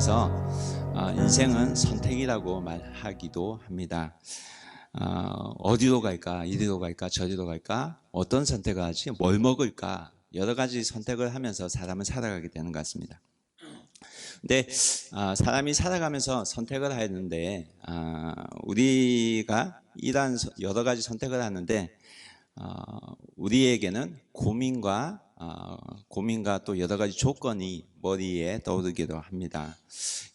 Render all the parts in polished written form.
그래서 인생은 선택이라고 말하기도 합니다. 어디로 갈까? 이리로 갈까? 저리로 갈까? 어떤 선택을 하지? 뭘 먹을까? 여러 가지 선택을 하면서 사람은 살아가게 되는 것 같습니다. 근데 사람이 살아가면서 선택을 하는데 우리가 이러한 여러 가지 선택을 하는데 우리에게는 고민과 또 여러 가지 조건이 머리에 떠오르기도 합니다.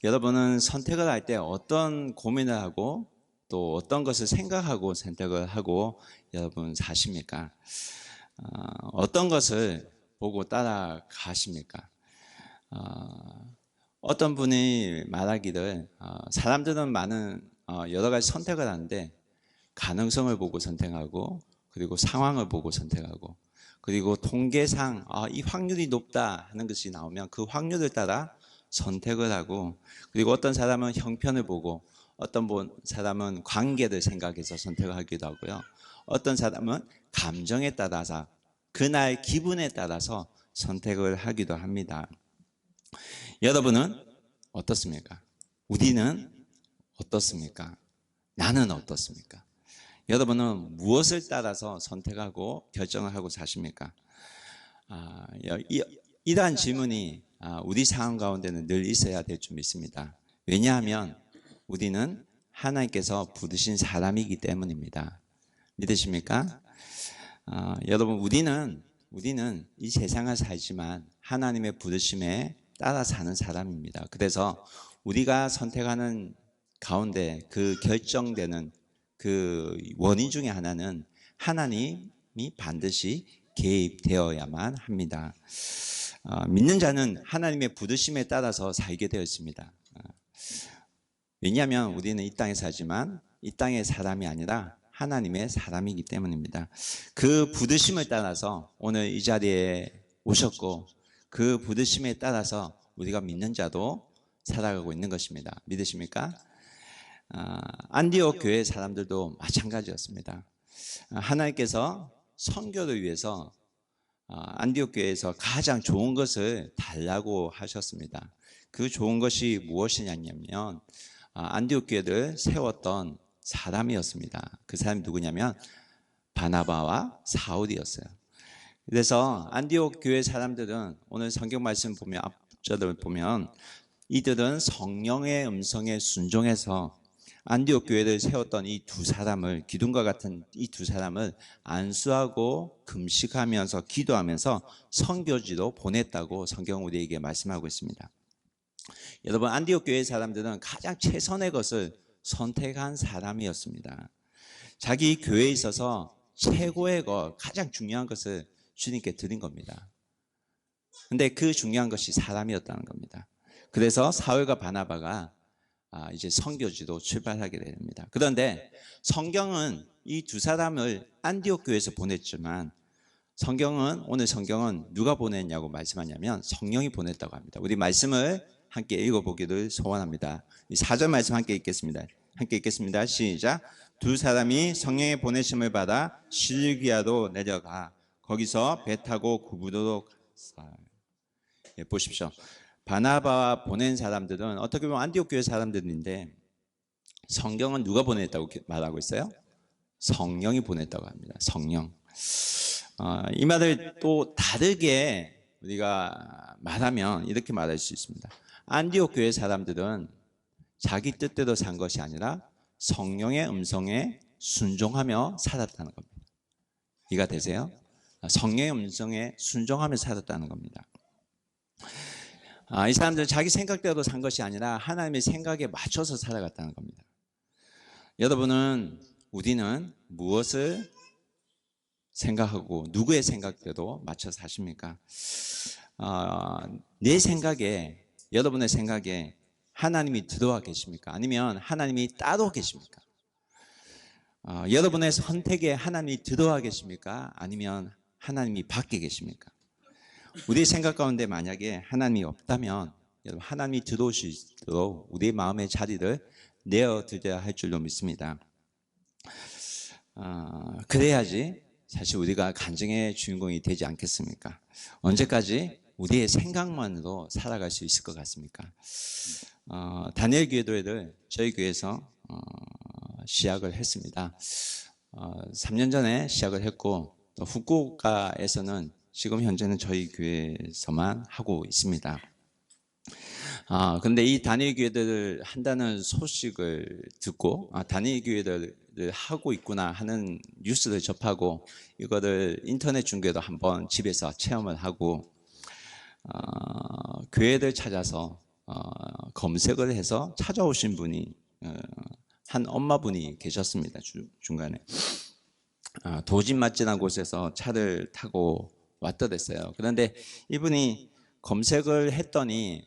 여러분은 선택을 할 때 어떤 고민을 하고 또 어떤 것을 생각하고 선택을 하고 여러분 사십니까? 어떤 것을 보고 따라가십니까? 어떤 분이 말하기를 사람들은 많은 여러 가지 선택을 하는데 가능성을 보고 선택하고 그리고 상황을 보고 선택하고 그리고 통계상 이 확률이 높다 하는 것이 나오면 그 확률을 따라 선택을 하고 그리고 어떤 사람은 형편을 보고 어떤 사람은 관계를 생각해서 선택을 하기도 하고요. 어떤 사람은 감정에 따라서 그날 기분에 따라서 선택을 하기도 합니다. 여러분은 어떻습니까? 우리는 어떻습니까? 나는 어떻습니까? 여러분은 무엇을 따라서 선택하고 결정을 하고 사십니까? 이러한 질문이 우리 상황 가운데는 늘 있어야 될 줄 믿습니다. 왜냐하면 우리는 하나님께서 부르신 사람이기 때문입니다. 믿으십니까? 여러분 우리는 이 세상을 살지만 하나님의 부르심에 따라 사는 사람입니다. 그래서 우리가 선택하는 가운데 그 결정되는 그 원인 중에 하나는 하나님이 반드시 개입되어야만 합니다. 믿는 자는 하나님의 부르심에 따라서 살게 되어 있습니다. 왜냐하면 우리는 이 땅에 살지만 이 땅의 사람이 아니라 하나님의 사람이기 때문입니다. 그 부르심을 따라서 오늘 이 자리에 오셨고 그 부르심에 따라서 우리가 믿는 자도 살아가고 있는 것입니다. 믿으십니까? 안디옥 교회 사람들도 마찬가지였습니다. 하나님께서 선교를 위해서 안디옥 교회에서 가장 좋은 것을 달라고 하셨습니다. 그 좋은 것이 무엇이냐면 안디옥 교회를 세웠던 사람이었습니다. 그 사람이 누구냐면 바나바와 사울이었어요. 그래서 안디옥 교회 사람들은 오늘 성경 말씀 보면 앞절을 보면 이들은 성령의 음성에 순종해서 안디옥 교회를 세웠던 이 두 사람을 기둥과 같은 이 두 사람을 안수하고 금식하면서 기도하면서 선교지로 보냈다고 성경 우리에게 말씀하고 있습니다. 여러분 안디옥 교회 사람들은 가장 최선의 것을 선택한 사람이었습니다. 자기 교회에 있어서 최고의 것, 가장 중요한 것을 주님께 드린 겁니다. 근데 그 중요한 것이 사람이었다는 겁니다. 그래서 사울과 바나바가 이제 선교지로 출발하게 됩니다. 그런데 성경은 이 두 사람을 안디옥 교회에서 보냈지만 오늘 성경은 누가 보냈냐고 말씀하냐면 성령이 보냈다고 합니다. 우리 말씀을 함께 읽어보기를 소원합니다. 이 4절 말씀 함께 읽겠습니다. 시작. 두 사람이 성령의 보내심을 받아 실기아로 내려가 거기서 배 타고 구부로로 갔어요. 보십시오. 바나바와 보낸 사람들은 어떻게 보면 안디옥 교회 사람들인데 성경은 누가 보냈다고 말하고 있어요? 성령이 보냈다고 합니다. 성령. 이 말을 또 다르게 우리가 말하면 이렇게 말할 수 있습니다. 안디옥 교회 사람들은 자기 뜻대로 산 것이 아니라 성령의 음성에 순종하며 살았다는 겁니다. 이해가 되세요? 성령의 음성에 순종하며 살았다는 겁니다. 이 사람들은 자기 생각대로 산 것이 아니라 하나님의 생각에 맞춰서 살아갔다는 겁니다. 우리는 무엇을 생각하고 누구의 생각대로 맞춰 사십니까? 내 생각에, 여러분의 생각에 하나님이 들어와 계십니까? 아니면 하나님이 따로 계십니까? 여러분의 선택에 하나님이 들어와 계십니까? 아니면 하나님이 밖에 계십니까? 우리의 생각 가운데 만약에 하나님이 없다면 여러분 하나님이 들어오실 수 있도록 우리의 마음의 자리를 내어드려야 할 줄로 믿습니다. 그래야지 사실 우리가 간증의 주인공이 되지 않겠습니까? 언제까지? 우리의 생각만으로 살아갈 수 있을 것 같습니까? 다니엘 기도회를 저희 교회에서 시작을 했습니다. 3년 전에 시작을 했고 또 후쿠오카에서는 지금 현재는 저희 교회에서만 하고 있습니다. 그런데 이 단일 교회들을 한다는 소식을 듣고 단일 교회들을 하고 있구나 하는 뉴스를 접하고 이거를 인터넷 중계도 한번 집에서 체험을 하고 교회를 찾아서 검색을 해서 찾아오신 분이 한 엄마분이 계셨습니다. 중간에 도심 맞지한 곳에서 차를 타고 왔더랬어요. 그런데 이분이 검색을 했더니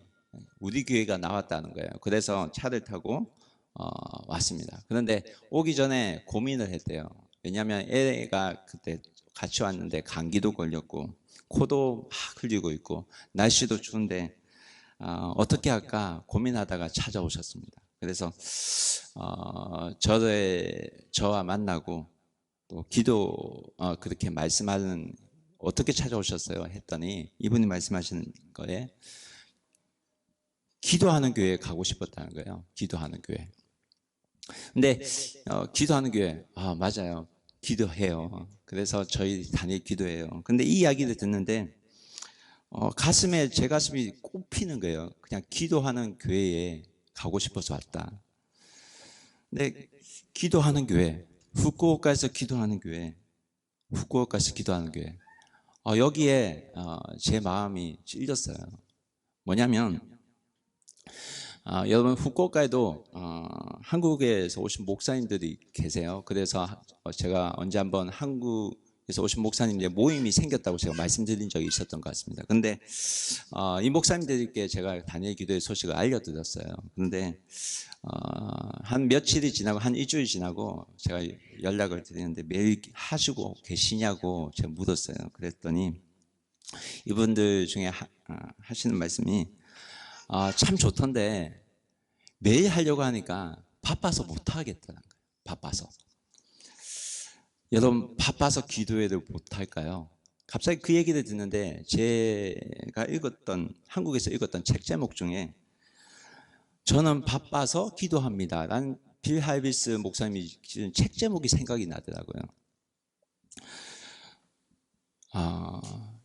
우리 교회가 나왔다는 거예요. 그래서 차를 타고 왔습니다. 그런데 오기 전에 고민을 했대요. 왜냐하면 애가 그때 같이 왔는데 감기도 걸렸고 코도 막 흘리고 있고 날씨도 추운데 어떻게 할까 고민하다가 찾아오셨습니다. 그래서 저와 만나고 또 기도 그렇게 말씀하는 어떻게 찾아오셨어요 했더니 이분이 말씀하시는 거에 기도하는 교회에 가고 싶었다는 거예요. 기도하는 교회. 근데 기도하는 교회 맞아요. 기도해요. 그래서 저희 단일 기도해요. 근데 이 이야기를 듣는데 제 가슴이 꼽히는 거예요. 그냥 기도하는 교회에 가고 싶어서 왔다. 근데 기도하는 교회, 후쿠오카에서 기도하는 교회, 여기에 제 마음이 찔렸어요. 뭐냐면 여러분 후쿠오카에도 한국에서 오신 목사님들이 계세요. 그래서 제가 언제 한번 한국에서 오신 목사님들의 모임이 생겼다고 제가 말씀드린 적이 있었던 것 같습니다. 그런데 이 목사님들께 제가 단일 기도의 소식을 알려드렸어요. 그런데 한 며칠이 지나고 한 일주일이 지나고 제가 연락을 드리는데 매일 하시고 계시냐고 제가 물었어요. 그랬더니 이분들 중에 하시는 말씀이 참 좋던데 매일 하려고 하니까 바빠서 못 하겠다는 거예요. 바빠서. 여러분 바빠서 기도회를 못 할까요? 갑자기 그 얘기를 듣는데 제가 한국에서 읽었던 책 제목 중에 저는 바빠서 기도합니다 라는 빌 할비스 목사님이 지은 책 제목이 생각이 나더라고요.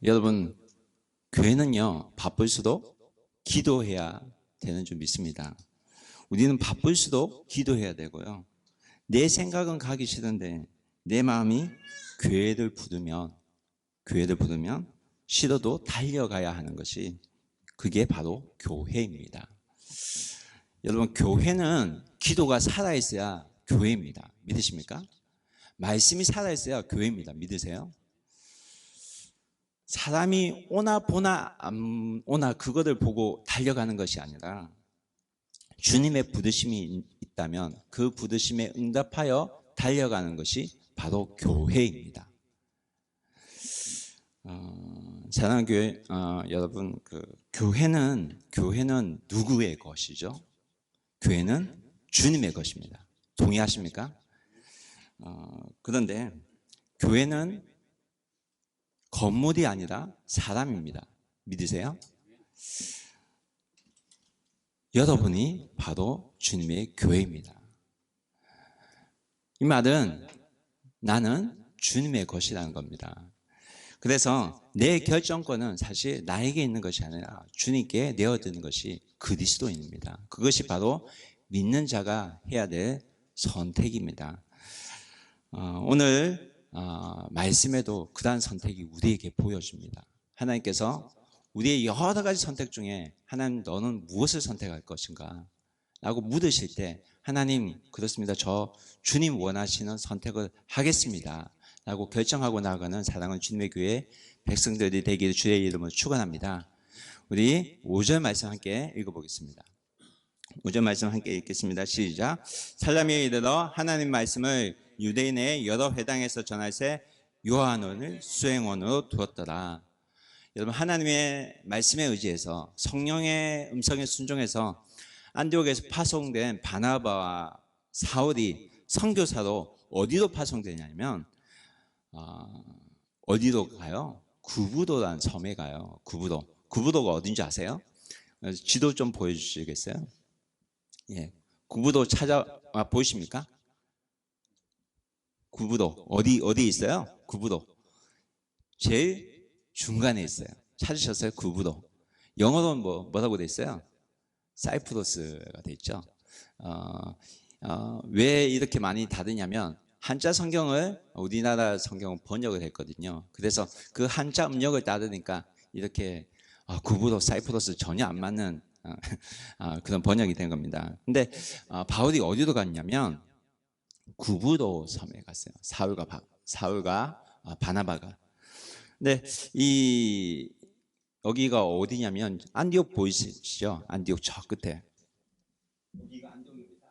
여러분 교회는요 바쁠수록 기도해야 되는 줄 믿습니다. 우리는 바쁠수록 기도해야 되고요. 내 생각은 가기 싫은데 내 마음이 교회를 부르면 싫어도 달려가야 하는 것이 그게 바로 교회입니다. 여러분 교회는 기도가 살아있어야 교회입니다. 믿으십니까? 말씀이 살아있어야 교회입니다. 믿으세요? 사람이 오나 보나 안 오나 그거를 보고 달려가는 것이 아니라 주님의 부르심이 있다면 그 부르심에 응답하여 달려가는 것이 바로 교회입니다. 사랑하는 교회 여러분, 교회는 누구의 것이죠? 교회는 주님의 것입니다. 동의하십니까? 그런데 교회는 건물이 아니라 사람입니다. 믿으세요? 여러분이 바로 주님의 교회입니다. 이 말은 나는 주님의 것이라는 겁니다. 그래서 내 결정권은 사실 나에게 있는 것이 아니라 주님께 내어드는 것이 그리스도인입니다. 그것이 바로 믿는 자가 해야 될 선택입니다. 오늘 말씀에도 그러한 선택이 우리에게 보여집니다. 하나님께서 우리의 여러 가지 선택 중에 하나님 너는 무엇을 선택할 것인가? 라고 물으실 때 하나님 그렇습니다. 저 주님 원하시는 선택을 하겠습니다. 라고 결정하고 나아가는 사랑하는 주님의 교회 백성들이 되기를 주의 이름으로 축원합니다. 우리 5절 말씀 함께 읽어보겠습니다. 5절 말씀 함께 읽겠습니다. 시작. 살라미에 이르러 하나님 말씀을 유대인의 여러 회당에서 전할새 요한을 수행원으로 두었더라. 여러분 하나님의 말씀에 의지해서 성령의 음성에 순종해서 안디옥에서 파송된 바나바와 사울이 선교사로 어디로 파송되냐면 어디로 가요? 구부도라는 섬에 가요. 구부도. 구부도가 어딘지 아세요? 지도 좀 보여주시겠어요? 예, 구부도 보이십니까? 구부도 어디 있어요? 구부도 제일 중간에 있어요. 찾으셨어요? 구부도. 영어로는 뭐라고 돼 있어요? 사이프러스가 돼 있죠. 왜 이렇게 많이 다르냐면 한자 성경을 우리나라 성경은 번역을 했거든요. 그래서 그 한자 음력을 따르니까 이렇게 구부도 사이프러스 전혀 안 맞는 그런 번역이 된 겁니다. 근데 바울이 어디로 갔냐면 구부도 섬에 갔어요. 사울과 바나바가. 근데 여기가 어디냐면 안디옥 보이시죠? 안디옥 저 끝에. 여기가 안디옥입니다.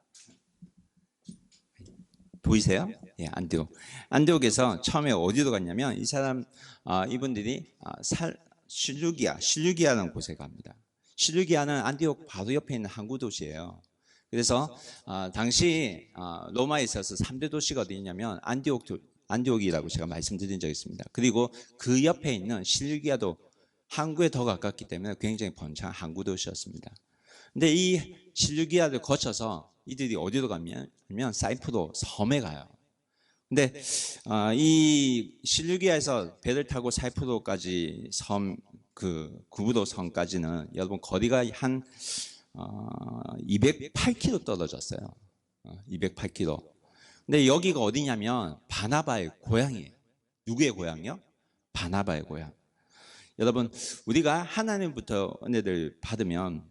보이세요? 예, 안디옥. 안디옥에서 처음에 어디로 갔냐면 이분들이 실루기아라는 곳에 갑니다. 실루기아는 안디옥 바로 옆에 있는 항구 도시예요. 그래서 당시 로마에 있어서 3대 도시가 어디 있냐면 안디옥이라고 제가 말씀드린 적이 있습니다. 그리고 그 옆에 있는 실루기아도 항구에 더 가깝기 때문에 굉장히 번창한 항구 도시였습니다. 근데 이 실루기아를 거쳐서 이들이 어디로 가면 사이프로 섬에 가요. 근데 이 실루기아에서 배를 타고 사이프로까지 구부도 섬까지는 여러분 거리가 한 208km 떨어졌어요. 208km. 근데 여기가 어디냐면 바나바의 고향이에요. 누구의 고향이요? 바나바의 고향. 여러분 우리가 하나님부터 은혜를 받으면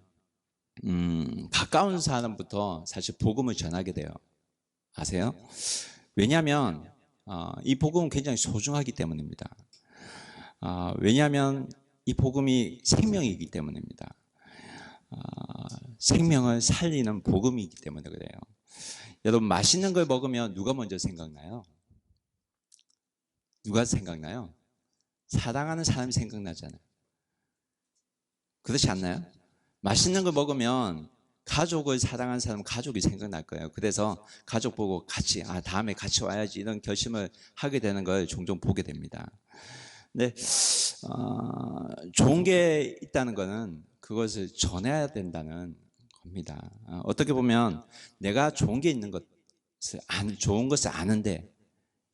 가까운 사람부터 사실 복음을 전하게 돼요. 아세요? 왜냐하면 이 복음은 굉장히 소중하기 때문입니다. 왜냐하면 이 복음이 생명이기 때문입니다. 생명을 살리는 복음이기 때문에 그래요. 여러분 맛있는 걸 먹으면 누가 먼저 생각나요? 누가 생각나요? 사랑하는 사람이 생각나잖아요. 그렇지 않나요? 맛있는 걸 먹으면 가족을 사랑하는 사람은 가족이 생각날 거예요. 그래서 가족 보고 같이 다음에 같이 와야지 이런 결심을 하게 되는 걸 종종 보게 됩니다. 근데 좋은 게 있다는 거는 그것을 전해야 된다는 겁니다. 어떻게 보면 내가 좋은 게 있는 것을 좋은 것을 아는데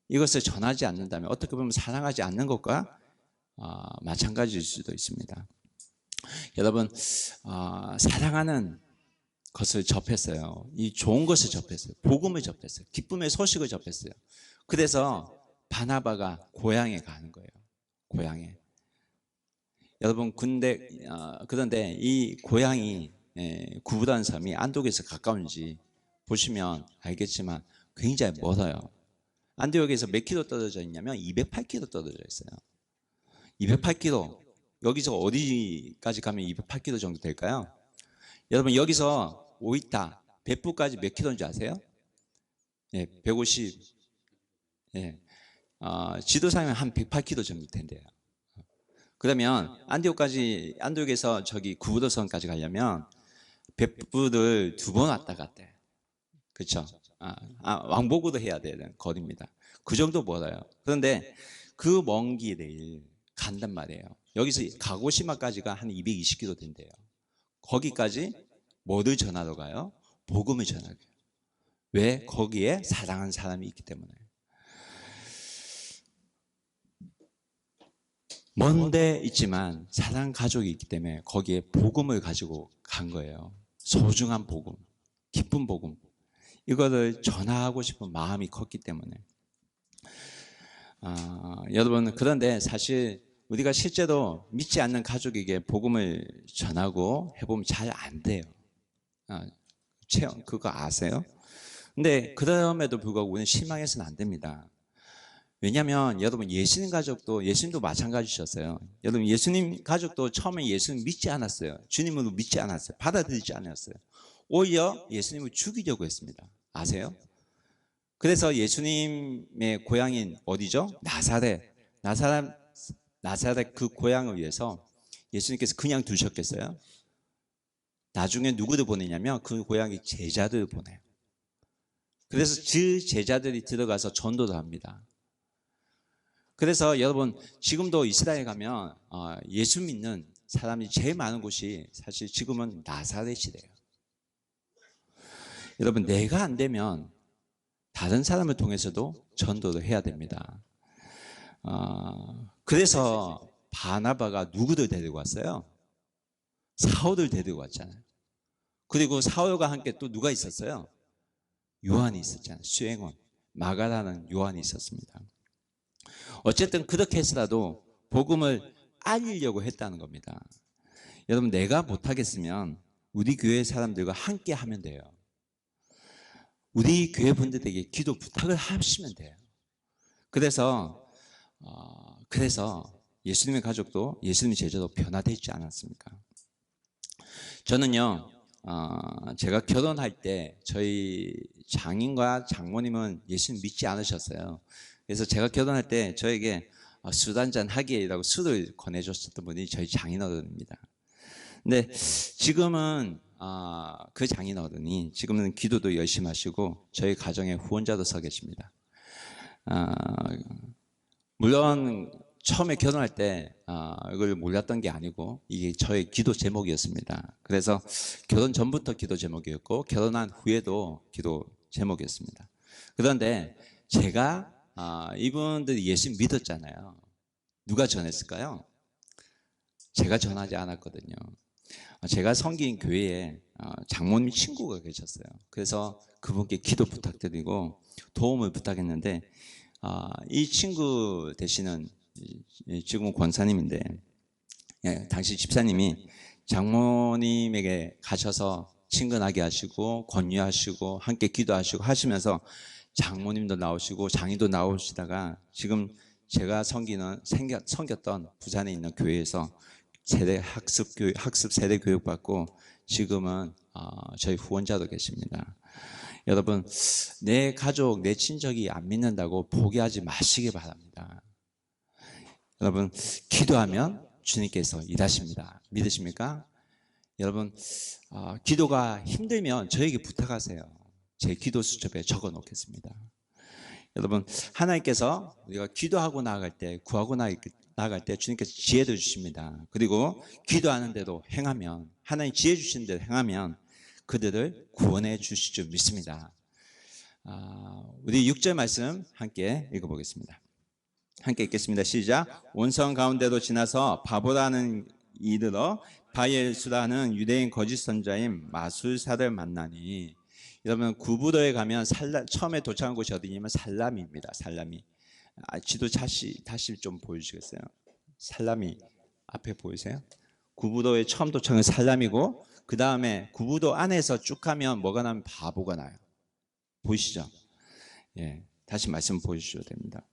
이것을 전하지 않는다면 어떻게 보면 사랑하지 않는 것과 마찬가지일 수도 있습니다. 여러분 사랑하는 것을 접했어요. 이 좋은 것을 접했어요. 복음을 접했어요. 기쁨의 소식을 접했어요. 그래서 바나바가 고향에 가는 거예요. 고향에. 여러분 그런데 이 고향이 구부단 섬이 안독에서 가까운지 보시면 알겠지만 굉장히 멀어요. 안디옥에서 몇 킬로 떨어져 있냐면 208킬로 떨어져 있어요. 208킬로. 여기서 어디까지 가면 208킬로 정도 될까요? 여러분 여기서 오이타,別府까지 몇 킬로인지 아세요? 예, 150. 예, 지도상이면 한 108킬로 정도 된대요. 그러면 안디옥에서 저기 구부도선까지 가려면別府를 2번 왔다 갔대. 그렇죠? 왕복으로 해야 되는 거리입니다. 그 정도 멀어요. 그런데 그 먼 길을 간단 말이에요. 여기서 가고시마까지가 한 220km 된대요. 거기까지 뭐를 전하러 가요? 복음을 전하게. 왜? 거기에 사랑하는 사람이 있기 때문에. 먼데 있지만 사랑 가족이 있기 때문에 거기에 복음을 가지고 간 거예요. 소중한 복음, 기쁜 복음. 이거를 전하고 싶은 마음이 컸기 때문에. 여러분 그런데 사실 우리가 실제로 믿지 않는 가족에게 복음을 전하고 해보면 잘 안 돼요. 그거 아세요? 근데 그럼에도 불구하고 우리는 실망해서는 안 됩니다. 왜냐하면 여러분 예수님도 마찬가지셨어요. 여러분 예수님 가족도 처음에 예수님 믿지 않았어요. 주님을 믿지 않았어요. 받아들이지 않았어요. 오히려 예수님을 죽이려고 했습니다. 아세요? 그래서 예수님의 고향인 어디죠? 나사렛 그 고향을 위해서 예수님께서 그냥 두셨겠어요? 나중에 누구를 보내냐면 그 고향의 제자들을 보내요. 그래서 그 제자들이 들어가서 전도를 합니다. 그래서 여러분 지금도 이스라엘 가면 예수 믿는 사람이 제일 많은 곳이 사실 지금은 나사렛이래요. 여러분, 내가 안 되면 다른 사람을 통해서도 전도를 해야 됩니다. 그래서 바나바가 누구를 데리고 왔어요? 사울을 데리고 왔잖아요. 그리고 사울과 함께 또 누가 있었어요? 요한이 있었잖아요. 수행원 마가라는 요한이 있었습니다. 어쨌든 그렇게 해서라도 복음을 알리려고 했다는 겁니다. 여러분, 내가 못하겠으면 우리 교회 사람들과 함께 하면 돼요. 우리 교회 분들에게 기도 부탁을 하시면 돼요. 그래서 예수님의 가족도 예수님의 제자도 변화되어 있지 않았습니까? 저는요, 제가 결혼할 때 저희 장인과 장모님은 예수님 믿지 않으셨어요. 그래서 제가 결혼할 때 저에게 술 한잔 하기라고 술을 권해줬었던 분이 저희 장인어른입니다. 근데 지금은 그 장인어른이 지금은 기도도 열심히 하시고 저희 가정의 후원자도 서 계십니다. 물론 처음에 결혼할 때 이걸 몰랐던 게 아니고 이게 저의 기도 제목이었습니다. 그래서 결혼 전부터 기도 제목이었고 결혼한 후에도 기도 제목이었습니다. 그런데 제가 이분들이 예수 믿었잖아요. 누가 전했을까요? 제가 전하지 않았거든요. 제가 섬긴 교회에 장모님 친구가 계셨어요. 그래서 그분께 기도 부탁드리고 도움을 부탁했는데 이 친구 되시는 지금 권사님인데 당시 집사님이 장모님에게 가셔서 친근하게 하시고 권유하시고 함께 기도하시고 하시면서 장모님도 나오시고 장인도 나오시다가 지금 제가 섬겼던 부산에 있는 교회에서 학습 세대 교육 받고 지금은 저희 후원자도 계십니다. 여러분, 내 가족, 내 친척이 안 믿는다고 포기하지 마시기 바랍니다. 여러분, 기도하면 주님께서 일하십니다. 믿으십니까? 여러분, 기도가 힘들면 저에게 부탁하세요. 제 기도 수첩에 적어 놓겠습니다. 여러분, 하나님께서 우리가 기도하고 나아갈 때, 구하고 나아갈 때 주님께서 지혜를 주십니다. 그리고 기도하는 대로 행하면, 하나님 지혜 주신 대로 행하면 그들을 구원해 주실 줄 믿습니다. 우리 6절 말씀 함께 읽어보겠습니다. 함께 읽겠습니다. 시작. 온성 가운데로 지나서 바보라는 이르러 바엘수라는 유대인 거짓 선자인 마술사를 만나니. 여러분, 구부도에 가면 처음에 도착한 곳이 어디냐면 살라미입니다. 살라미. 지도 다시 좀 보여주시겠어요? 살라미 앞에 보이세요? 구부도에 처음 도착한 살라미고 그 다음에 구부도 안에서 쭉 가면 뭐가 나면 바보가 나요. 보이시죠? 예, 다시 말씀 보여주셔도 됩니다.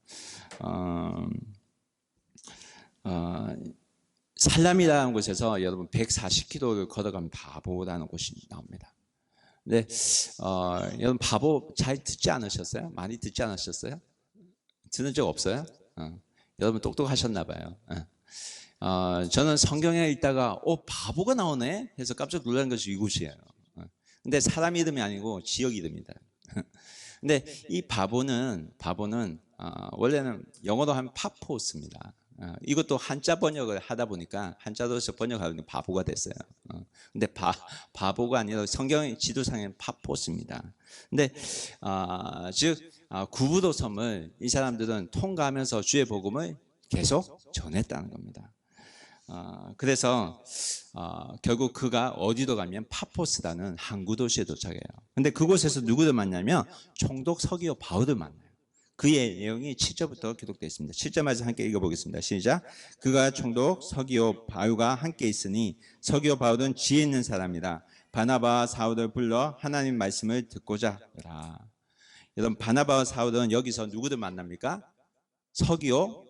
살람이라는 곳에서 여러분 140km를 걸어가면 바보라는 곳이 나옵니다. 근데 여러분 바보 잘 듣지 않으셨어요? 많이 듣지 않으셨어요? 들은 적 없어요? 여러분 똑똑하셨나 봐요. 저는 성경에 읽다가 바보가 나오네 해서 깜짝 놀란 것이 이곳이에요. 근데 사람 이름이 아니고 지역 이름입니다. 근데 이 바보는 원래는 영어로 하면 파포스입니다. 이것도 한자 번역을 하다 보니까 한자로서 번역하면 바보가 됐어요. 근데 바보가 아니라 성경의 지도상에는 파포스입니다. 근데 즉 구부도 섬을 이 사람들은 통과하면서 주의 복음을 계속 전했다는 겁니다. 그래서 결국 그가 어디로 가면 파포스라는 항구 도시에 도착해요. 근데 그곳에서 누구를 만나면 총독 서기오 바울을 만나요. 그의 내용이 7절부터 기록되어 있습니다. 7절 말씀 함께 읽어보겠습니다. 시작. 그가 총독 서기오 바울과 함께 있으니 서기오 바울은 지혜 있는 사람이라 바나바와 사울을 불러 하나님 말씀을 듣고자 하더라. 여러분, 바나바와 사울은 여기서 누구를 만납니까? 서기오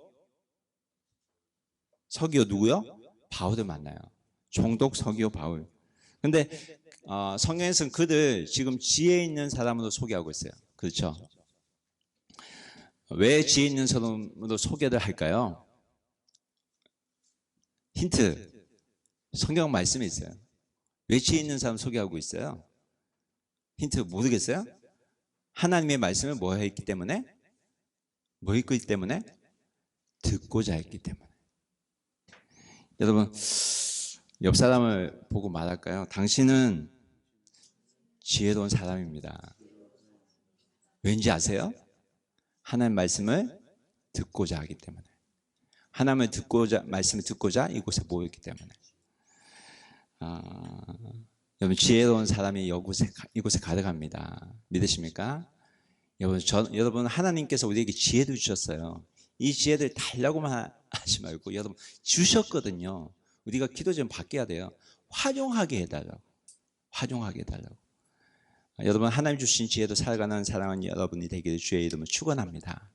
누구요? 바울을 만나요. 총독 서기오 바울. 근데 성경에서는 그들 지금 지혜 있는 사람으로 소개하고 있어요. 그렇죠? 왜 지혜 있는 사람으로 소개를 할까요? 힌트. 성경 말씀에 있어요. 왜 지혜 있는 사람 소개하고 있어요? 힌트 모르겠어요? 하나님의 말씀을 뭐 했기 때문에? 뭐 했기 때문에? 듣고자 했기 때문에. 여러분, 옆 사람을 보고 말할까요? 당신은 지혜로운 사람입니다. 왠지 아세요? 하나님 말씀을 듣고자 하기 때문에. 하나님을 듣고자, 말씀을 듣고자 이곳에 모였기 때문에. 여러분, 지혜로운 사람이 이곳에 가득합니다. 믿으십니까? 여러분, 하나님께서 우리에게 지혜를 주셨어요. 이 지혜를 달라고만 하지 말고, 여러분, 주셨거든요. 우리가 기도 좀 바뀌어야 돼요. 활용하게 해달라고. 활용하게 해달라고. 여러분, 하나님 주신 지혜로 살아가는 사랑하는 여러분이 되기를 주의 이름으로 축원합니다.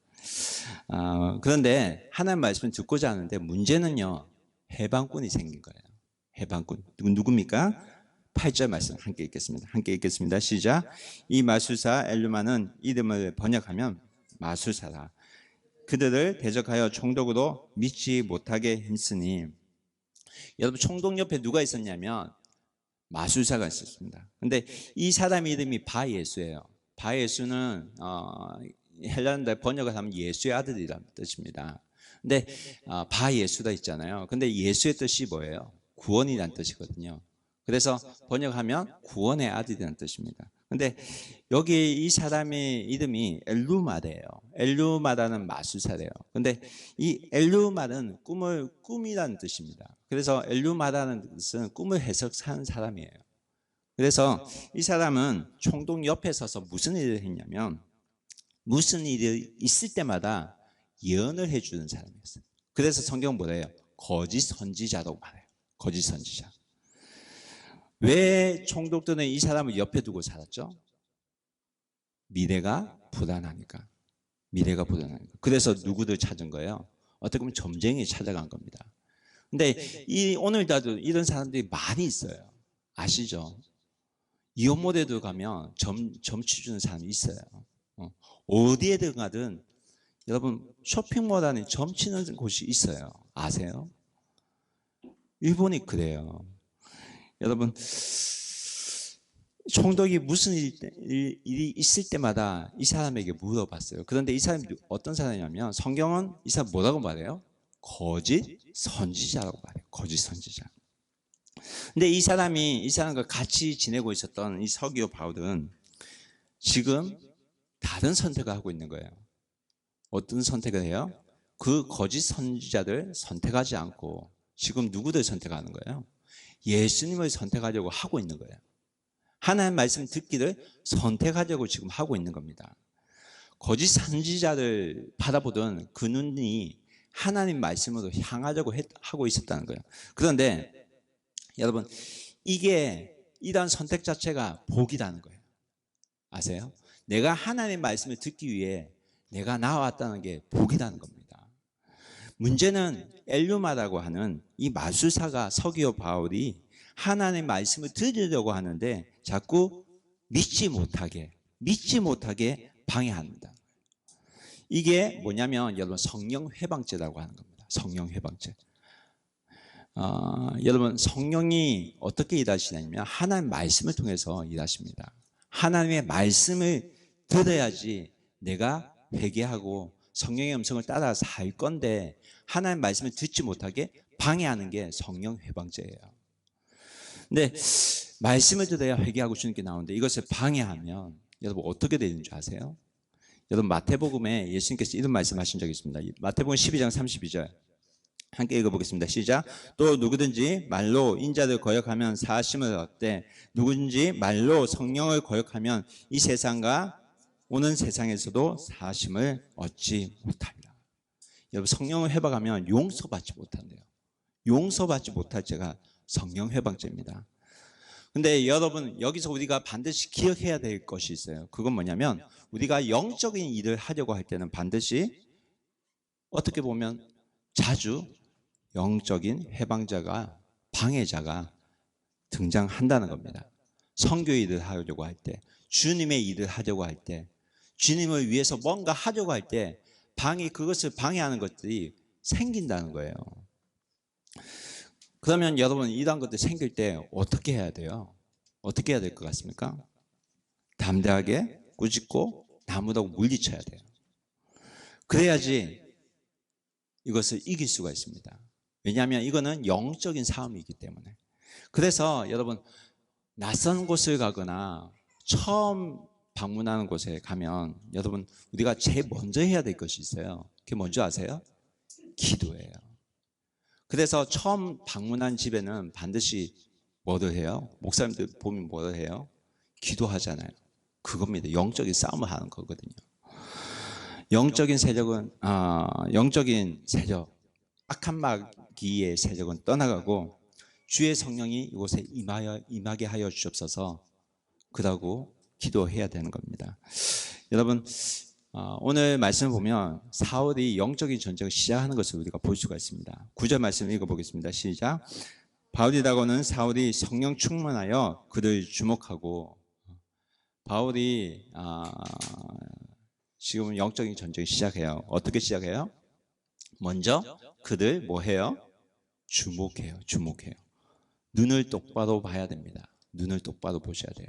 그런데 하나님 말씀을 듣고자 하는데 문제는요, 해방꾼이 생긴 거예요. 해방꾼. 누굽니까? 8절 말씀 함께 읽겠습니다. 함께 읽겠습니다. 시작. 이 마술사 엘루마는 이름을 번역하면 마술사라. 그들을 대적하여 총독으로 믿지 못하게 했으니. 여러분, 총독 옆에 누가 있었냐면 마술사가 있었습니다. 근데 이 사람 이름이 바예수예요. 바예수는 헬라어로 번역을 하면 예수의 아들이라는 뜻입니다. 근데 바예수가 있잖아요. 근데 예수의 뜻이 뭐예요? 구원이라는 뜻이거든요. 그래서 번역하면 구원의 아들이라는 뜻입니다. 근데 여기 이 사람의 이름이 엘루마래요. 엘루마라는 마술사래요. 근데 이 엘루마는 꿈이라는 뜻입니다. 그래서 엘루마라는 뜻은 꿈을 해석하는 사람이에요. 그래서 이 사람은 총독 옆에 서서 무슨 일을 했냐면 무슨 일이 있을 때마다 예언을 해주는 사람이었어요. 그래서 성경은 뭐래요? 거짓 선지자라고 말해요. 거짓 선지자. 왜 총독들은 이 사람을 옆에 두고 살았죠? 미래가 불안하니까. 미래가 불안하니까. 그래서 누구들 찾은 거예요? 어떻게 보면 점쟁이 찾아간 겁니다. 근데 오늘도 이런 사람들이 많이 있어요. 아시죠? 이혼모델도 가면 점치 주는 사람이 있어요. 어디에든 가든 여러분 쇼핑몰 안에 점치는 곳이 있어요. 아세요? 일본이 그래요. 여러분, 총독이 무슨 일이 있을 때마다 이 사람에게 물어봤어요. 그런데 이 사람이 어떤 사람이냐면 성경은 이 사람 뭐라고 말해요? 거짓 선지자라고 말해요. 거짓 선지자. 근데 이 사람과 같이 지내고 있었던 이 서기오 바울은 지금 다른 선택을 하고 있는 거예요. 어떤 선택을 해요? 그 거짓 선지자들 선택하지 않고 지금 누구를 선택하는 거예요? 예수님을 선택하려고 하고 있는 거예요. 하나님 말씀 듣기를 선택하려고 지금 하고 있는 겁니다. 거짓 선지자를 바라보던 그 눈이 하나님 말씀으로 향하려고 하고 있었다는 거예요. 그런데 여러분, 이러한 선택 자체가 복이라는 거예요. 아세요? 내가 하나님 말씀을 듣기 위해 내가 나왔다는 게 복이라는 겁니다. 문제는 엘루마라고 하는 이 마술사가 서기오 바울이 하나님의 말씀을 들으려고 하는데 자꾸 믿지 못하게 방해합니다. 이게 뭐냐면 여러분 성령 회방죄라고 하는 겁니다. 성령 회방죄. 여러분 성령이 어떻게 일하시냐면 하나님의 말씀을 통해서 일하십니다. 하나님의 말씀을 들어야지 내가 회개하고 성령의 음성을 따라 살 건데 하나님의 말씀을 듣지 못하게 방해하는 게 성령 회방죄예요. 근데 말씀을 들어야 회개하고 주님께 나오는데 이것을 방해하면 여러분 어떻게 되는 줄 아세요? 여러분 마태복음에 예수님께서 이런 말씀하신 적이 있습니다. 마태복음 12장 32절 함께 읽어보겠습니다. 시작. 또 누구든지 말로 인자를 거역하면 사하심을 얻되 누구든지 말로 성령을 거역하면 이 세상과 오는 세상에서도 사하심을 얻지 못합니다. 여러분 성령을 회방하면 용서받지 못한대요. 용서받지 못할 죄가 성령 회방죄입니다. 근데 여러분 여기서 우리가 반드시 기억해야 될 것이 있어요. 그건 뭐냐면 우리가 영적인 일을 하려고 할 때는 반드시 어떻게 보면 자주 영적인 해방자가 방해자가 등장한다는 겁니다. 선교 일을 하려고 할 때, 주님의 일을 하려고 할 때, 주님을 위해서 뭔가 하려고 할 때 그것을 방해하는 것들이 생긴다는 거예요. 그러면 여러분 이러한 것들이 생길 때 어떻게 해야 돼요? 어떻게 해야 될 것 같습니까? 담대하게 꾸짖고 나무라고 물리쳐야 돼요. 그래야지 이것을 이길 수가 있습니다. 왜냐하면 이거는 영적인 싸움이기 때문에. 그래서 여러분 낯선 곳을 가거나 처음 방문하는 곳에 가면 여러분 우리가 제일 먼저 해야 될 것이 있어요. 그게 뭔지 아세요? 기도예요. 그래서 처음 방문한 집에는 반드시 뭐를 해요? 목사님들 보면 뭐를 해요? 기도하잖아요. 그겁니다. 영적인 싸움을 하는 거거든요. 영적인 세력은 영적인 세력, 악한 마귀의 세력은 떠나가고 주의 성령이 이곳에 임하게 하여 주옵소서. 그러고 기도해야 되는 겁니다. 여러분 오늘 말씀을 보면 사울이 영적인 전쟁을 시작하는 것을 우리가 볼 수가 있습니다. 9절 말씀 읽어보겠습니다. 시작. 바울이라고는 사울이 성령 충만하여 그를 주목하고, 바울이 지금 영적인 전쟁을 시작해요. 어떻게 시작해요? 먼저 그들 뭐해요? 주목해요. 주목해요. 눈을 똑바로 봐야 됩니다. 눈을 똑바로 보셔야 돼요.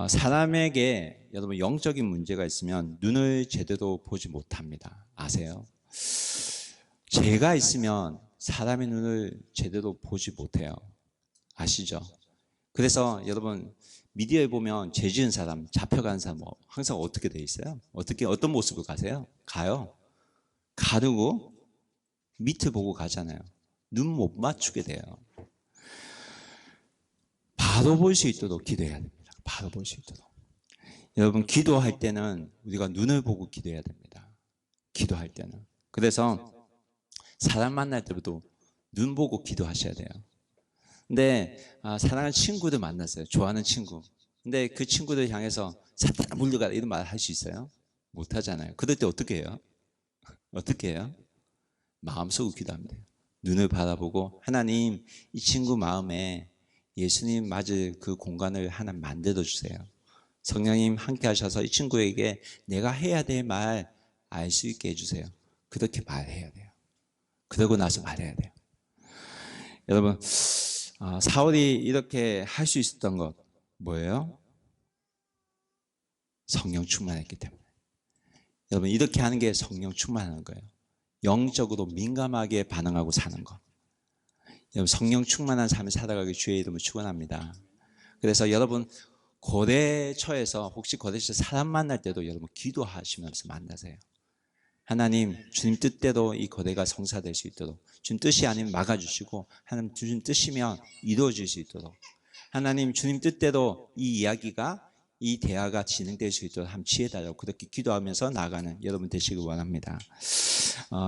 사람에게 여러분 영적인 문제가 있으면 눈을 제대로 보지 못합니다. 아세요? 죄가 있으면 사람의 눈을 제대로 보지 못해요. 아시죠? 그래서 여러분 미디어에 보면 죄 지은 사람, 잡혀간 사람 항상 어떻게 돼 있어요? 어떤 모습을 가요? 가르고 밑을 보고 가잖아요. 눈 못 맞추게 돼요. 바로 볼 수 있도록 기도해야 됩니다. 바로 볼 수 있도록. 여러분 기도할 때는 우리가 눈을 보고 기도해야 됩니다. 기도할 때는. 그래서 사람 만날 때도 눈 보고 기도하셔야 돼요. 근데 사랑하는 친구들 만났어요. 좋아하는 친구. 근데 그 친구들 향해서 사탄아 물러가라 이런 말 할 수 있어요? 못 하잖아요. 그럴 때 어떻게 해요? 어떻게 해요? 마음속으로 기도합니다. 눈을 바라보고 하나님 이 친구 마음에 예수님 맞을 그 공간을 하나 만들어 주세요. 성령님 함께 하셔서 이 친구에게 내가 해야 될 말 알 수 있게 해주세요. 그렇게 말해야 돼요. 그러고 나서 말해야 돼요. 여러분 사울이 이렇게 할 수 있었던 것 뭐예요? 성령 충만했기 때문에. 여러분 이렇게 하는 게 성령 충만하는 거예요. 영적으로 민감하게 반응하고 사는 것. 여러분 성령 충만한 삶을 살아가기 주의 이름을 축원합니다. 그래서 여러분 고대처에서 혹시 고대처에서 사람 만날 때도 여러분 기도하시면서 만나세요. 하나님 주님 뜻대로 이 고대가 성사될 수 있도록 주님 뜻이 아니면 막아주시고 하나님 주님 뜻이면 이루어질 수 있도록 하나님 주님 뜻대로 이 이야기가 이 대화가 진행될 수 있도록 함 지혜달라고 그렇게 기도하면서 나아가는 여러분 되시길 원합니다.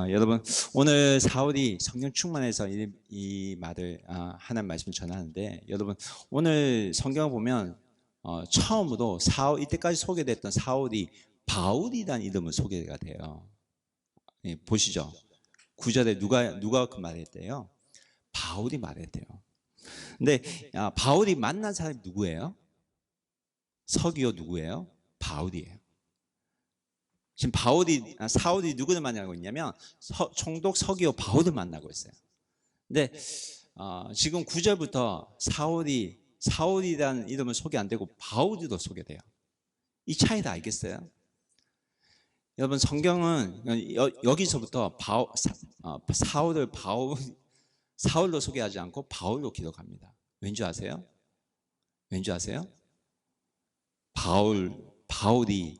여러분 오늘 사울이 성령 충만해서 이 말을 하나님 말씀을 전하는데 여러분 오늘 성경을 보면 처음으로 사울 이때까지 소개됐던 사울이 바울이라는 이름으로 소개가 돼요. 예, 보시죠. 9절에 누가 그 말했대요? 바울이 말했대요. 근데 바울이 만난 사람이 누구예요? 서기오 누구예요? 바울이에요. 지금 사울이 누구를 만나고 있냐면 총독 서기오 바울을 만나고 있어요. 근데 지금 9절부터 사울이라는 이름을 소개 안 되고 바울이도 소개돼요. 이 차이를 알겠어요? 여러분 성경은 여기서부터 사울로 소개하지 않고 바울로 기록합니다. 왠지 아세요? 왠지 아세요? 바울이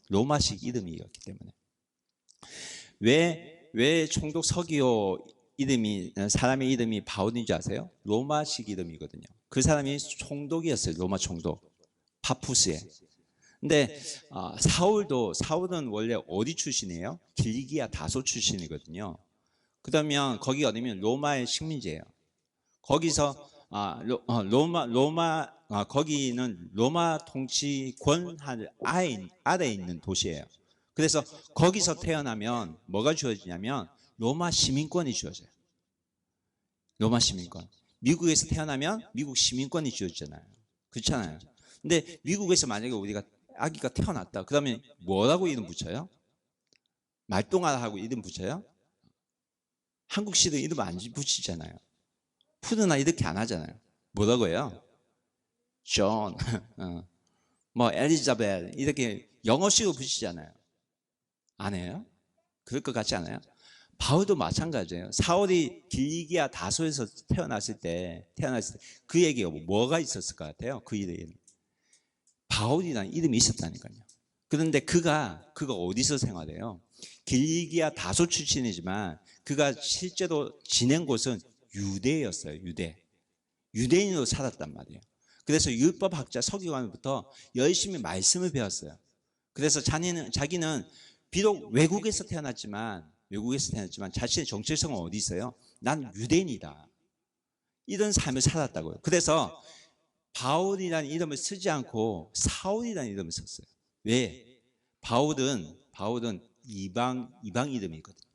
로마식 이름이었기 때문에. 왜 총독 서기오 사람의 이름이 바울인지 아세요? 로마식 이름이거든요. 그 사람이 총독이었어요. 로마 총독 파푸스에. 근데 사울은 원래 어디 출신이에요? 길리기아 다소 출신이거든요. 그러면 거기 어디면 로마의 식민지예요. 거기서 거기는 로마 통치권 아래에 있는 도시예요. 그래서 거기서 태어나면 뭐가 주어지냐면 로마 시민권이 주어져요. 로마 시민권. 미국에서 태어나면 미국 시민권이 주어지잖아요. 그렇잖아요. 근데 미국에서 만약에 우리가 아기가 태어났다. 그러면 뭐라고 이름 붙여요? 말동아라고 이름 붙여요? 한국식으로 이름 안 붙이잖아요. 푸드나 이렇게 안 하잖아요. 뭐라고 해요? 존, 엘리자벳 이렇게 영어식으로 붙이잖아요. 안 해요? 그럴 것 같지 않아요? 바울도 마찬가지예요. 사울이 길기야 다소에서 태어났을 때 그 얘기가 뭐가 있었을 것 같아요? 그 이름. 바울이라는 이름이 있었다니까요. 그런데 그가 어디서 생활해요? 길기야 다소 출신이지만 그가 실제로 지낸 곳은 유대였어요. 유대인으로 살았단 말이에요. 그래서 율법학자 서기관부터 열심히 말씀을 배웠어요. 그래서 자기는 비록 외국에서 태어났지만 자신의 정체성은 어디 있어요? 난 유대인이다. 이런 삶을 살았다고요. 그래서 바울이라는 이름을 쓰지 않고 사울이라는 이름을 썼어요. 왜? 바울은 이방 이름이거든요.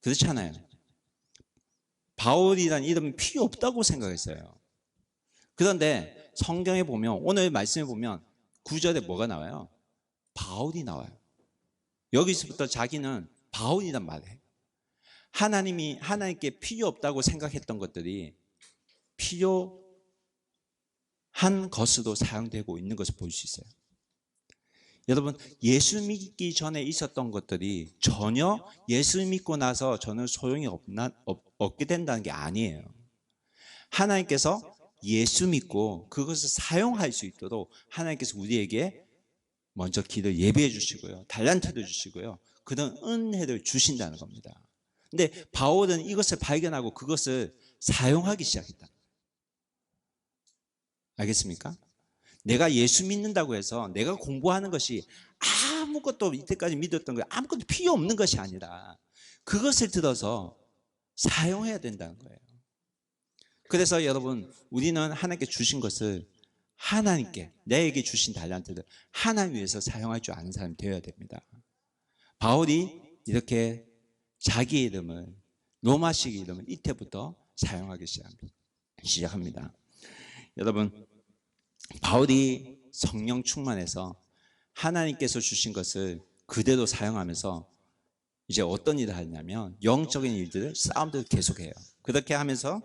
그렇지 않아요? 바울이라는 이름은 필요 없다고 생각했어요. 그런데 성경에 보면, 오늘 말씀에 보면 9절에 뭐가 나와요? 바울이 나와요. 여기서부터 자기는 바울이란 말이에요. 하나님께 필요 없다고 생각했던 것들이 필요한 것으로 사용되고 있는 것을 볼 수 있어요. 여러분, 예수 믿기 전에 있었던 것들이 전혀 예수 믿고 나서 저는 소용이 없게 된다는 게 아니에요. 하나님께서 예수 믿고 그것을 사용할 수 있도록 하나님께서 우리에게 먼저 길을 예비해 주시고요. 달란트를 주시고요. 그런 은혜를 주신다는 겁니다. 근데 바울은 이것을 발견하고 그것을 사용하기 시작했다. 알겠습니까? 내가 예수 믿는다고 해서 내가 공부하는 것이 아무것도 이때까지 믿었던 거 아무것도 필요 없는 것이 아니라 그것을 들어서 사용해야 된다는 거예요. 그래서 여러분, 우리는 하나님께 주신 것을 내게 주신 달란트를 하나님 위해서 사용할 줄 아는 사람이 되어야 됩니다. 바울이 이렇게 자기 이름을, 로마식 이름을 이때부터 사용하기 시작합니다. 여러분, 바울이 성령 충만해서 하나님께서 주신 것을 그대로 사용하면서 이제 어떤 일을 하냐면 영적인 일들을, 싸움들을 계속해요. 그렇게 하면서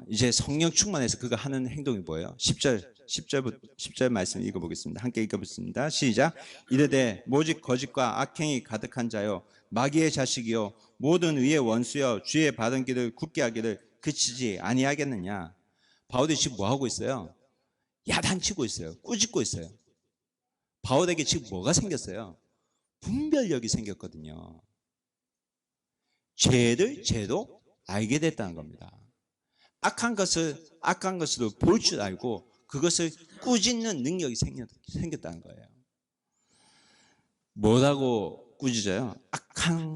이제 성령 충만해서 그가 하는 행동이 뭐예요? 10절 말씀 읽어보겠습니다. 함께 읽어보겠습니다. 시작. 이르되 오직 거짓과 악행이 가득한 자요 마귀의 자식이요 모든 의의 원수여 주의 바른 길을 굳게 하기를 그치지 아니하겠느냐. 바울이 지금 뭐 하고 있어요? 야단치고 있어요. 꾸짖고 있어요. 바울에게 지금 뭐가 생겼어요? 분별력이 생겼거든요. 죄를 죄로 알게 됐다는 겁니다. 악한 것으로 볼 줄 알고 그것을 꾸짖는 능력이 생겼다는 거예요. 뭐라고 꾸짖어요?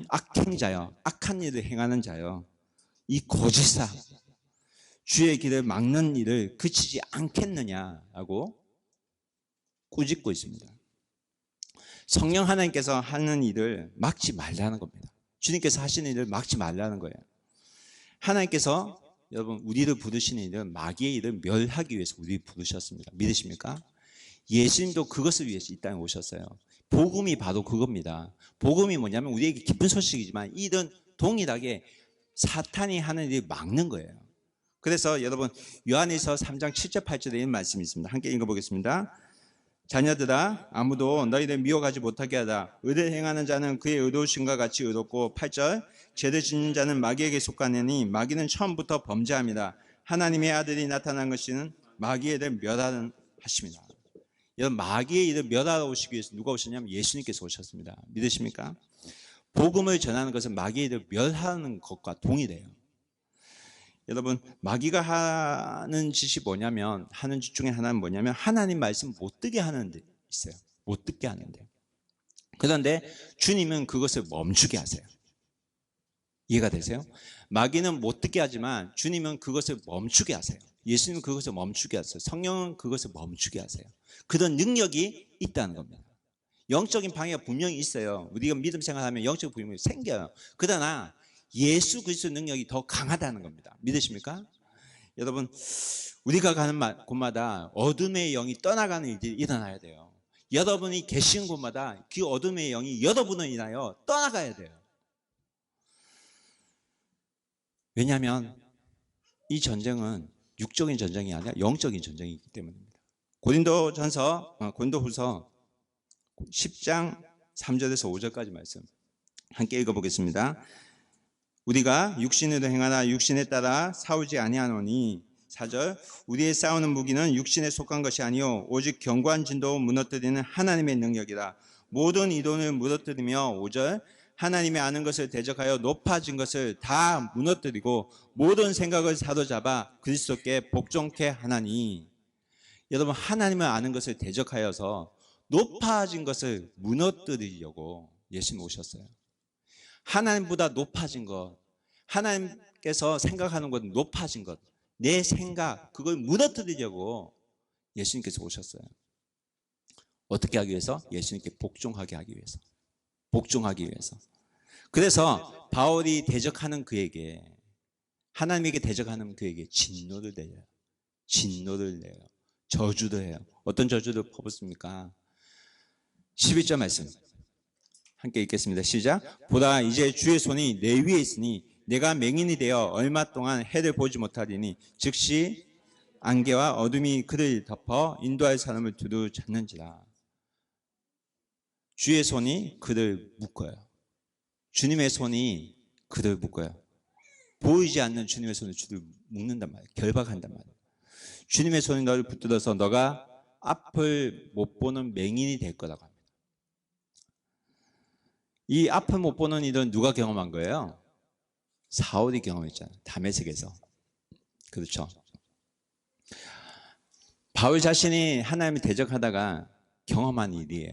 악행자요, 악한 일을 행하는 자요, 이 거짓사, 주의 길을 막는 일을 그치지 않겠느냐라고 꾸짖고 있습니다. 성령 하나님께서 하는 일을 막지 말라는 겁니다. 주님께서 하시는 일을 막지 말라는 거예요. 하나님께서 여러분 우리를 부르시는 일은 마귀의 일을 멸하기 위해서 우리를 부르셨습니다. 믿으십니까? 예수님도 그것을 위해서 이 땅에 오셨어요. 복음이 바로 그겁니다. 복음이 뭐냐면 우리에게 기쁜 소식이지만 이런 동일하게 사탄이 하는 일을 막는 거예요. 그래서 여러분 요한일서 3장 7절 8절에 이런 말씀이 있습니다. 함께 읽어보겠습니다. 자녀들아 아무도 너희를 미워하지 못하게 하라. 의를 행하는 자는 그의 의로우심과 같이 의롭고 8절 죄를 짓는 자는 마귀에게 속하느니 마귀는 처음부터 범죄함이라. 하나님의 아들이 나타난 것은 마귀의 일을 멸하는 하심이다. 여러분 마귀의 일을 멸하러 오시기 위해서 누가 오셨냐면 예수님께서 오셨습니다. 믿으십니까? 복음을 전하는 것은 마귀의 일을 멸하는 것과 동일해요. 여러분 마귀가 하는 짓이 뭐냐면 하는 짓 중에 하나는 뭐냐면 하나님 말씀 못 듣게 하는 데 있어요. 못 듣게 하는데 그런데 주님은 그것을 멈추게 하세요. 이해가 되세요? 마귀는 못 듣게 하지만 주님은 그것을 멈추게 하세요. 예수님은 그것을 멈추게 하세요. 성령은 그것을 멈추게 하세요. 그런 능력이 있다는 겁니다. 영적인 방해가 분명히 있어요. 우리가 믿음 생활하면 영적인 분명히 생겨요. 그러나 예수 그리스도의 능력이 더 강하다는 겁니다. 믿으십니까? 여러분 우리가 가는 곳마다 어둠의 영이 떠나가는 일들이 일어나야 돼요. 여러분이 계신 곳마다 그 어둠의 영이 여러분을 인하여 떠나가야 돼요. 왜냐하면 이 전쟁은 육적인 전쟁이 아니라 영적인 전쟁이기 때문입니다. 고린도후서 10장 3절에서 5절까지 말씀 함께 읽어보겠습니다. 우리가 육신으로 행하나 육신에 따라 싸우지 아니하노니 4절 우리의 싸우는 무기는 육신에 속한 것이 아니요 오직 견고한 진도 무너뜨리는 하나님의 능력이라. 모든 이론을 무너뜨리며 5절 하나님의 아는 것을 대적하여 높아진 것을 다 무너뜨리고 모든 생각을 사로잡아 그리스도께 복종케 하나니. 여러분, 하나님을 아는 것을 대적하여서 높아진 것을 무너뜨리려고 예수님 오셨어요. 하나님보다 높아진 것, 하나님께서 생각하는 것 높아진 것, 내 생각 그걸 무너뜨리려고 예수님께서 오셨어요. 어떻게 하기 위해서? 예수님께 복종하게 하기 위해서. 복종하기 위해서. 그래서 바울이 대적하는 그에게, 하나님에게 대적하는 그에게 진노를 내요. 진노를 내요. 저주도 해요. 어떤 저주를 퍼붓습니까? 11절 말씀 함께 읽겠습니다. 시작. 보라 이제 주의 손이 내 위에 있으니 내가 맹인이 되어 얼마 동안 해를 보지 못하리니 즉시 안개와 어둠이 그를 덮어 인도할 사람을 두루 잡는지라. 주의 손이 그를 묶어요. 주님의 손이 그를 묶어요. 보이지 않는 주님의 손이 주를 묶는단 말이에요. 결박한단 말이에요. 주님의 손이 너를 붙들어서 너가 앞을 못 보는 맹인이 될 거라고 합니다. 이 앞을 못 보는 일은 누가 경험한 거예요? 사울이 경험했잖아요. 다메섹에서. 그렇죠. 바울 자신이 하나님을 대적하다가 경험한 일이에요.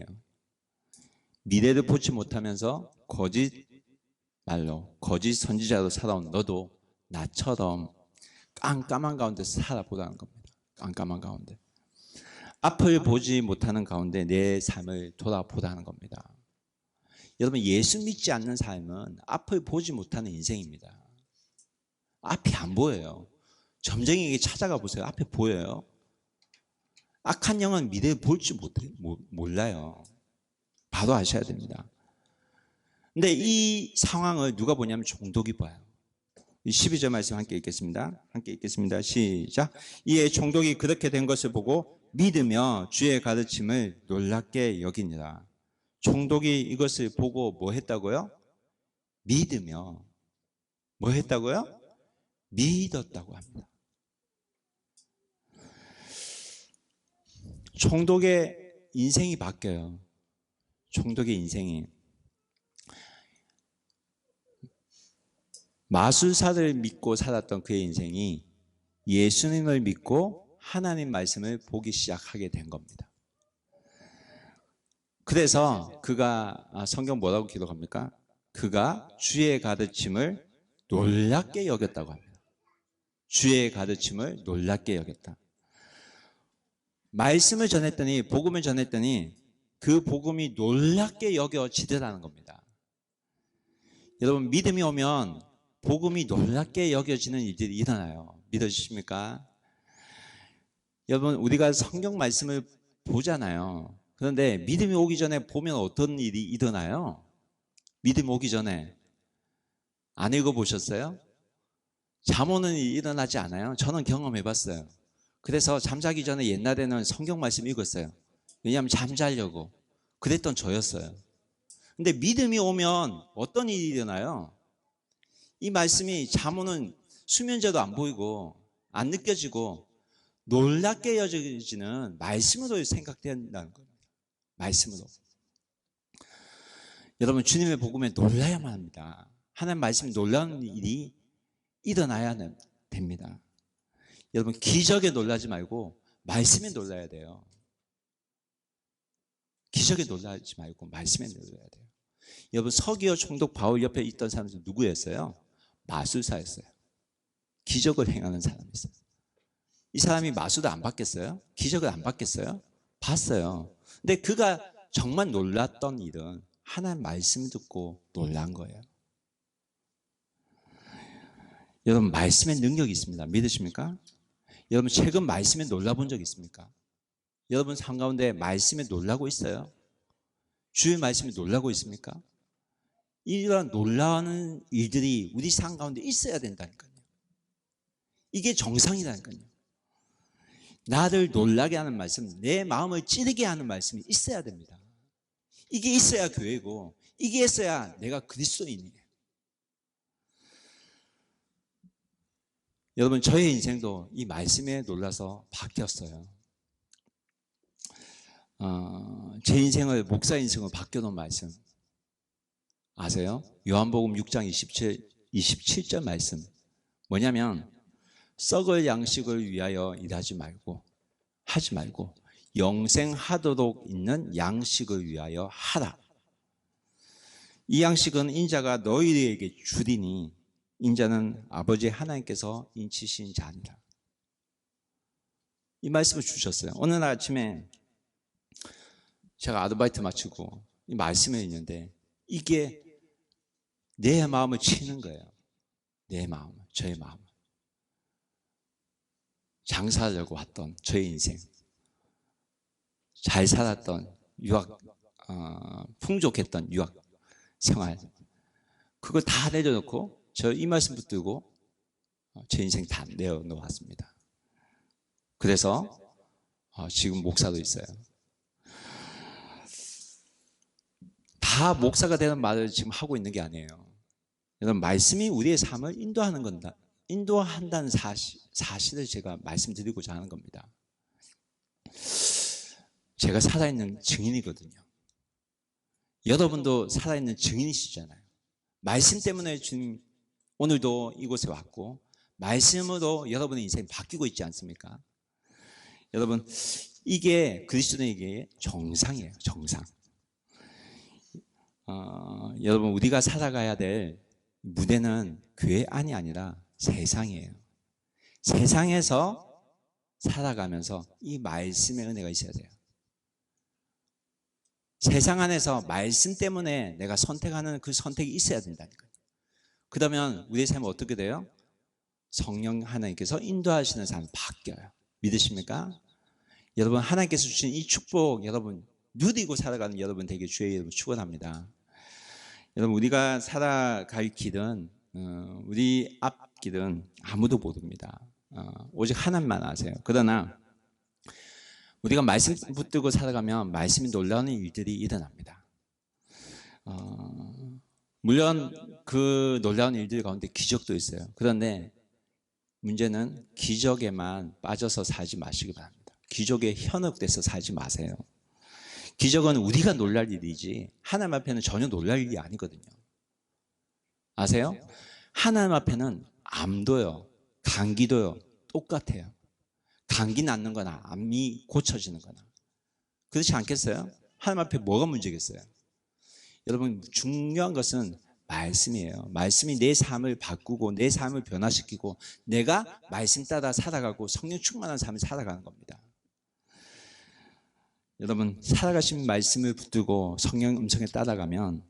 미래를 보지 못하면서 거짓 말로, 거짓 선지자로 살아온 너도 나처럼 깜깜한 가운데 살아보라는 겁니다. 깜깜한 가운데. 앞을 보지 못하는 가운데 내 삶을 돌아보라는 겁니다. 여러분, 예수 믿지 않는 삶은 앞을 보지 못하는 인생입니다. 앞이 안 보여요. 점쟁이에게 찾아가 보세요. 앞에 보여요. 악한 영은 미래를 볼지 몰라요. 바로 아셔야 됩니다. 근데 이 상황을 누가 보냐면 총독이 봐요. 12절 말씀 함께 읽겠습니다. 함께 읽겠습니다. 시작. 이에 총독이 그렇게 된 것을 보고 믿으며 주의 가르침을 놀랍게 여기니라. 총독이 이것을 보고 뭐 했다고요? 믿으며 뭐 했다고요? 믿었다고 합니다. 총독의 인생이 바뀌어요. 총독의 인생이. 마술사를 믿고 살았던 그의 인생이 예수님을 믿고 하나님 말씀을 보기 시작하게 된 겁니다. 그래서 그가 성경 뭐라고 기록합니까? 그가 주의 가르침을 놀랍게 여겼다고 합니다. 주의 가르침을 놀랍게 여겼다. 말씀을 전했더니, 복음을 전했더니 그 복음이 놀랍게 여겨지더라는 겁니다. 여러분, 믿음이 오면 복음이 놀랍게 여겨지는 일들이 일어나요. 믿어주십니까? 여러분, 우리가 성경 말씀을 보잖아요. 그런데 믿음이 오기 전에 보면 어떤 일이 일어나요? 믿음이 오기 전에 안 읽어보셨어요? 잠 오는 일이 일어나지 않아요? 저는 경험해봤어요. 그래서 잠자기 전에 옛날에는 성경 말씀 읽었어요. 왜냐하면 잠자려고. 그랬던 저였어요. 근데 믿음이 오면 어떤 일이 일어나요? 이 말씀이 잠 오는 수면제도 안 보이고 안 느껴지고 놀랍게 여겨지는 말씀으로 생각된다는 겁니다. 말씀으로. 여러분, 주님의 복음에 놀라야만 합니다. 하나님 말씀이 놀라운 일이 일어나야 됩니다. 여러분, 기적에 놀라지 말고 말씀에 놀라야 돼요. 기적에 놀라지 말고 말씀에 놀라야 돼요. 여러분, 서기오 총독 바울 옆에 있던 사람은 누구였어요? 마술사였어요. 기적을 행하는 사람이었어요. 이 사람이 마술을 안 받겠어요? 기적을 안 받겠어요? 봤어요. 근데 그가 정말 놀랐던 일은 하나님 말씀 듣고 놀란 거예요. 여러분, 말씀에 능력이 있습니다. 믿으십니까? 여러분, 최근 말씀에 놀라본 적 있습니까? 여러분 삶 가운데 말씀에 놀라고 있어요? 주의 말씀에 놀라고 있습니까? 이런 놀라는 일들이 우리 삶 가운데 있어야 된다니까요. 이게 정상이라니까요. 나를 놀라게 하는 말씀, 내 마음을 찌르게 하는 말씀이 있어야 됩니다. 이게 있어야 교회고, 이게 있어야 내가 그리스도인이에요. 여러분, 저의 인생도 이 말씀에 놀라서 바뀌었어요. 제 인생을, 목사 인생을 바뀌어놓은 말씀 아세요? 요한복음 6장 27절 말씀. 뭐냐면, 썩을 양식을 위하여 일하지 말고, 하지 말고, 영생하도록 있는 양식을 위하여 하라. 이 양식은 인자가 너희에게 주리니 인자는 아버지 하나님께서 인치신 자니라. 이 말씀을 주셨어요. 어느 날 아침에 제가 아르바이트 마치고 이 말씀을 읽는데 이게 내 마음을 치는 거예요. 내 마음, 저의 마음. 장사하려고 왔던 저의 인생, 잘 살았던 유학, 풍족했던 유학 생활, 그걸 다 내려놓고 저 이 말씀 붙들고 제 인생 다 내어놓았습니다. 그래서 지금 목사도 있어요. 다 목사가 되는 말을 지금 하고 있는 게 아니에요. 여러분, 말씀이 우리의 삶을 인도하는 건다. 인도한다는 사실을 제가 말씀드리고자 하는 겁니다. 제가 살아있는 증인이거든요. 여러분도 살아있는 증인이시잖아요. 말씀 때문에 주님 오늘도 이곳에 왔고 말씀으로 여러분의 인생이 바뀌고 있지 않습니까? 여러분, 이게 그리스도인에게 정상이에요. 정상. 여러분, 우리가 살아가야 될 무대는 교회 안이 아니라 세상이에요. 세상에서 살아가면서 이 말씀의 은혜가 있어야 돼요. 세상 안에서 말씀 때문에 내가 선택하는 그 선택이 있어야 된다니까요. 그러면 우리의 삶은 어떻게 돼요? 성령 하나님께서 인도하시는 삶이 바뀌어요. 믿으십니까? 여러분, 하나님께서 주신 이 축복 여러분 누리고 살아가는 여러분 되게 주의 이름으로 축원합니다. 여러분, 우리가 살아갈 길은 우리 앞길은 아무도 모릅니다. 오직 하나님만 아세요. 그러나 우리가 말씀 붙들고 살아가면 말씀이 놀라운 일들이 일어납니다. 물론 그 놀라운 일들 가운데 기적도 있어요. 그런데 문제는 기적에만 빠져서 살지 마시기 바랍니다. 기적에 현혹돼서 살지 마세요. 기적은 우리가 놀랄 일이지 하나님 앞에는 전혀 놀랄 일이 아니거든요. 아세요? 하나님 앞에는 암도요, 감기도요 똑같아요. 감기 낫는 거나 암이 고쳐지는 거나. 그렇지 않겠어요? 하나님 앞에 뭐가 문제겠어요? 여러분, 중요한 것은 말씀이에요. 말씀이 내 삶을 바꾸고 내 삶을 변화시키고 내가 말씀 따라 살아가고 성령 충만한 삶을 살아가는 겁니다. 여러분, 살아가신 말씀을 붙들고 성령 음성에 따라가면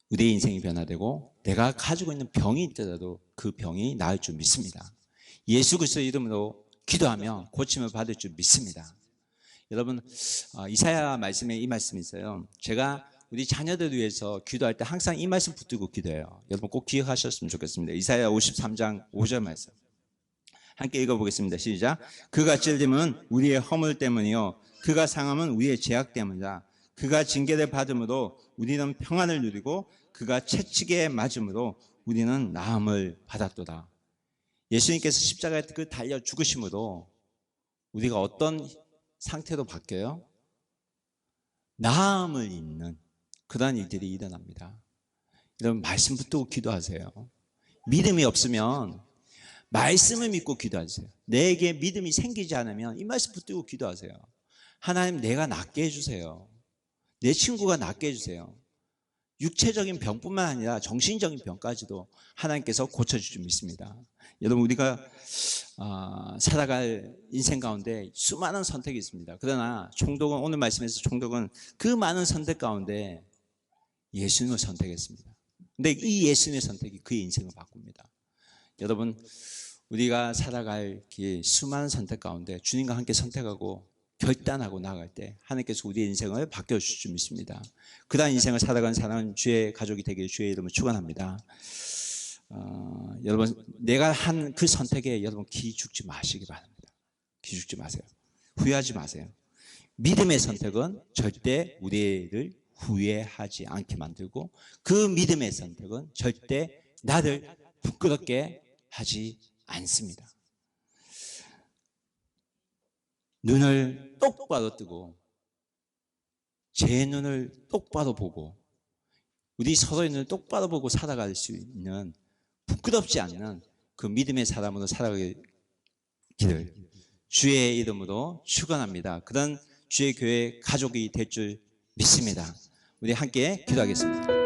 우리의 인생이 변화되고 내가 가지고 있는 병이 있더라도 그 병이 나을 줄 믿습니다. 예수 그리스도의 이름으로 기도하며 고침을 받을 줄 믿습니다. 여러분, 이사야 말씀에 이 말씀이 있어요. 제가 우리 자녀들을 위해서 기도할 때 항상 이 말씀 붙들고 기도해요. 여러분 꼭 기억하셨으면 좋겠습니다. 이사야 53장 5절 말씀 함께 읽어보겠습니다. 시작. 그가 찔림은 우리의 허물 때문이요 그가 상함은 우리의 죄악 때문이다. 그가 징계를 받음으로 우리는 평안을 누리고 그가 채찍에 맞음으로 우리는 나음을 받았도다. 예수님께서 십자가에 그 달려 죽으심으로 우리가 어떤 상태로 바뀌어요? 나음을 잇는 그러한 일들이 일어납니다. 여러분, 말씀 붙들고 기도하세요. 믿음이 없으면 말씀을 믿고 기도하세요. 내게 믿음이 생기지 않으면 이 말씀 붙들고 기도하세요. 하나님, 내가 낫게 해주세요. 내 친구가 낫게 해주세요. 육체적인 병뿐만 아니라 정신적인 병까지도 하나님께서 고쳐줄 줄 믿습니다. 여러분, 우리가 살아갈 인생 가운데 수많은 선택이 있습니다. 그러나 총독은, 오늘 말씀에서 총독은 그 많은 선택 가운데 예수님을 선택했습니다. 근데 이 예수님의 선택이 그의 인생을 바꿉니다. 여러분, 우리가 살아갈 길 수많은 선택 가운데 주님과 함께 선택하고 결단하고 나아갈 때 하나님께서 우리의 인생을 바꿔주실 줄 믿습니다. 그러한 인생을 살아가는 사랑하는 주의 가족이 되길 주의 이름을 축원합니다. 여러분, 내가 한 그 선택에 여러분 기죽지 마시기 바랍니다. 기죽지 마세요. 후회하지 마세요. 믿음의 선택은 절대 우리를 후회하지 않게 만들고 그 믿음의 선택은 절대 나를 부끄럽게 하지 않습니다. 눈을 똑바로 뜨고 제 눈을 똑바로 보고 우리 서로의 눈을 똑바로 보고 살아갈 수 있는 부끄럽지 않는 그 믿음의 사람으로 살아가기를 주의 이름으로 축원합니다. 그런 주의 교회 가족이 될 줄 믿습니다. 우리 함께 기도하겠습니다.